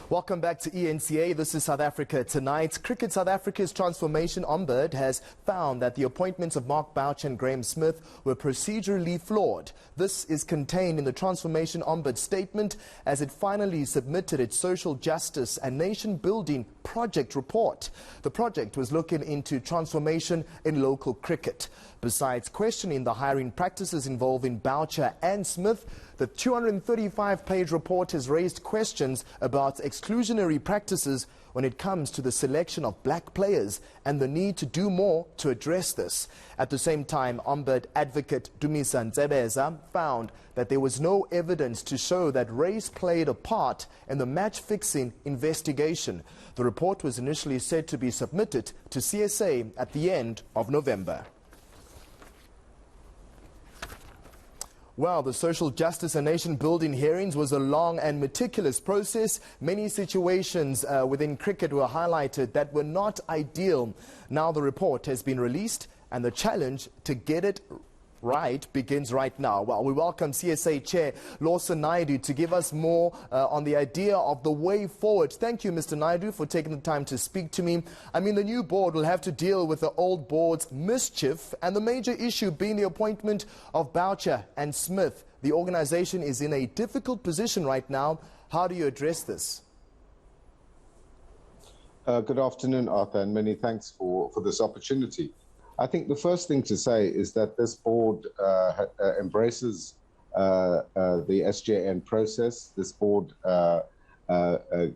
Welcome back to ENCA. This is South Africa Tonight. Cricket South Africa's Transformation Ombudsman has found that the appointments of Mark Boucher and Graeme Smith were procedurally flawed. This is contained in the Transformation Ombudsman statement as it finally submitted its social justice and nation-building project report. The project was looking into transformation in local cricket. Besides questioning the hiring practices involving Boucher and Smith, the 235-page report has raised questions about exclusionary practices when it comes to the selection of black players and the need to do more to address this. At the same time, Ombudsman advocate Dumisa Ntsebeza found that there was no evidence to show that race played a part in the match-fixing investigation. The report was initially said to be submitted to CSA at the end of November. Well, the social justice and nation-building hearings was a long and meticulous process. Many situations within cricket were highlighted that were not ideal. Now the report has been released and the challenge to get it right begins right now. Well, we welcome CSA Chair Lawson Naidoo to give us more on the idea of the way forward. Thank you, Mr. Naidoo, for taking the time to speak to me. I mean, the new board will have to deal with the old board's mischief, and the major issue being the appointment of Boucher and Smith. The organization is in a difficult position right now. How do you address this? Good afternoon, Arthur, and many thanks for this opportunity. I think the first thing to say is that this board embraces the SJN process. This board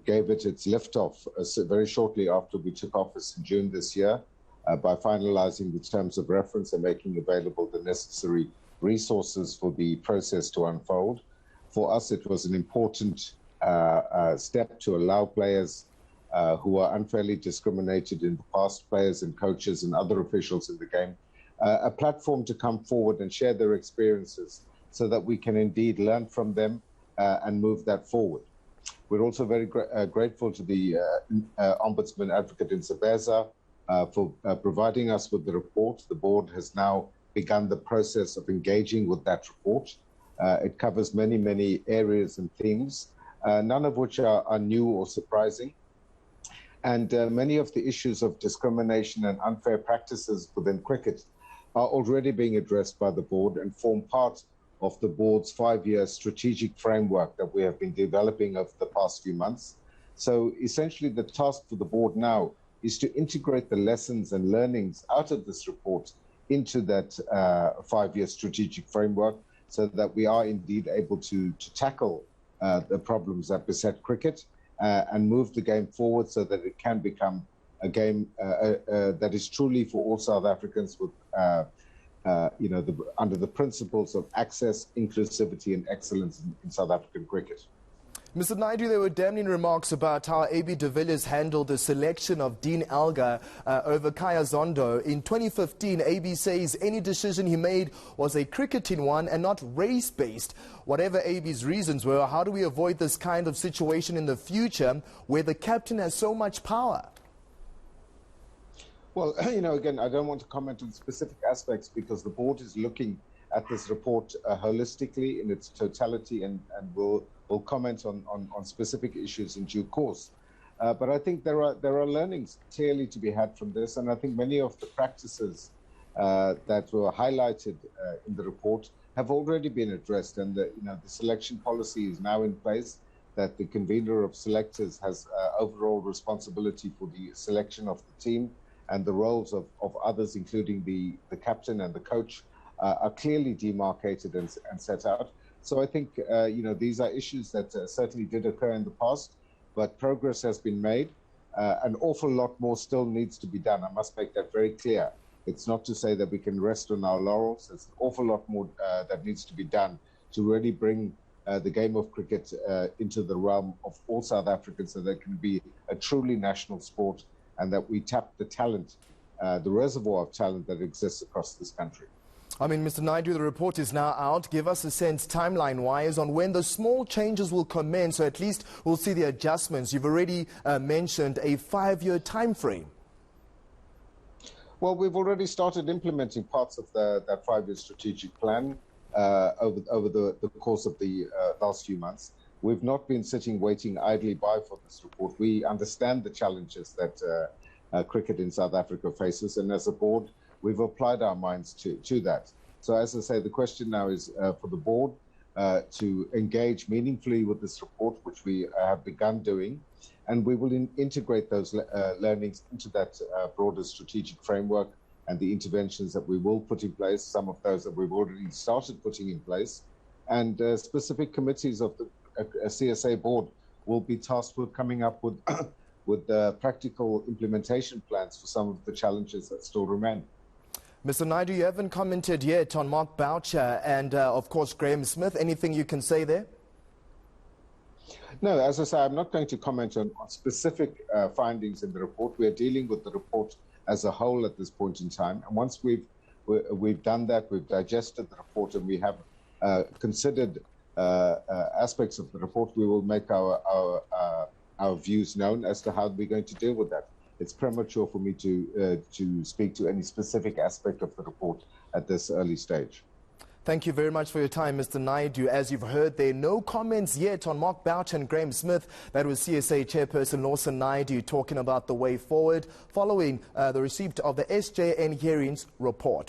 gave it its liftoff very shortly after we took office in June this year by finalizing the terms of reference and making available the necessary resources for the process to unfold. For us, it was an important step to allow players who are unfairly discriminated in the past, players and coaches and other officials in the game, a platform to come forward and share their experiences so that we can indeed learn from them and move that forward. We're also very grateful to the Ombudsman Advocate Ntsebeza for providing us with the report. The board has now begun the process of engaging with that report. It covers many, many areas and themes, none of which are new or surprising. And many of the issues of discrimination and unfair practices within cricket are already being addressed by the board and form part of the board's 5-year strategic framework that we have been developing over the past few months. So essentially the task for the board now is to integrate the lessons and learnings out of this report into that 5-year strategic framework so that we are indeed able to tackle the problems that beset cricket and move the game forward so that it can become a game that is truly for all South Africans with, under the principles of access, inclusivity and excellence in South African cricket. Mr. Naidoo, there were damning remarks about how AB de Villiers handled the selection of Dean Elgar over Kaya Zondo. In 2015, AB says any decision he made was a cricketing one and not race-based. Whatever AB's reasons were, how do we avoid this kind of situation in the future where the captain has so much power? Well, again, I don't want to comment on specific aspects because the board is looking at this report holistically in its totality and will comment on specific issues in due course. But I think there are learnings clearly to be had from this, and I think many of the practices that were highlighted in the report have already been addressed, and the selection policy is now in place, that the convener of selectors has overall responsibility for the selection of the team, and the roles of others, including the captain and the coach, are clearly demarcated and set out. So I think, these are issues that certainly did occur in the past, but progress has been made. An awful lot more still needs to be done. I must make that very clear. It's not to say that we can rest on our laurels. There's an awful lot more that needs to be done to really bring the game of cricket into the realm of all South Africans so that it can be a truly national sport and that we tap the talent, the reservoir of talent that exists across this country. I mean, Mr. Naidoo, the report is now out. Give us a sense, timeline-wise, on when the small changes will commence, so at least we'll see the adjustments. You've already mentioned a 5-year time frame. Well, we've already started implementing parts of that 5-year strategic plan over the course of the last few months. we've not been sitting waiting idly by for this report. We understand the challenges that cricket in South Africa faces, and as a board, we've applied our minds to that. So as I say, the question now is for the board to engage meaningfully with this report, which we have begun doing, and we will integrate those learnings into that broader strategic framework and the interventions that we will put in place, some of those that we've already started putting in place, and specific committees of the CSA board will be tasked with coming up with with practical implementation plans for some of the challenges that still remain. Mr. Naidoo, you haven't commented yet on Mark Boucher and, of course, Graeme Smith. Anything you can say there? No, as I say, I'm not going to comment on specific findings in the report. We are dealing with the report as a whole at this point in time. And once we've done that, we've digested the report, and we have considered aspects of the report, we will make our views known as to how we're going to deal with that. It's premature for me to speak to any specific aspect of the report at this early stage. Thank you very much for your time, Mr. Naidoo. As you've heard, there are no comments yet on Mark Boucher and Graeme Smith. That was CSA chairperson Lawson Naidoo talking about the way forward following the receipt of the SJN Hearings report.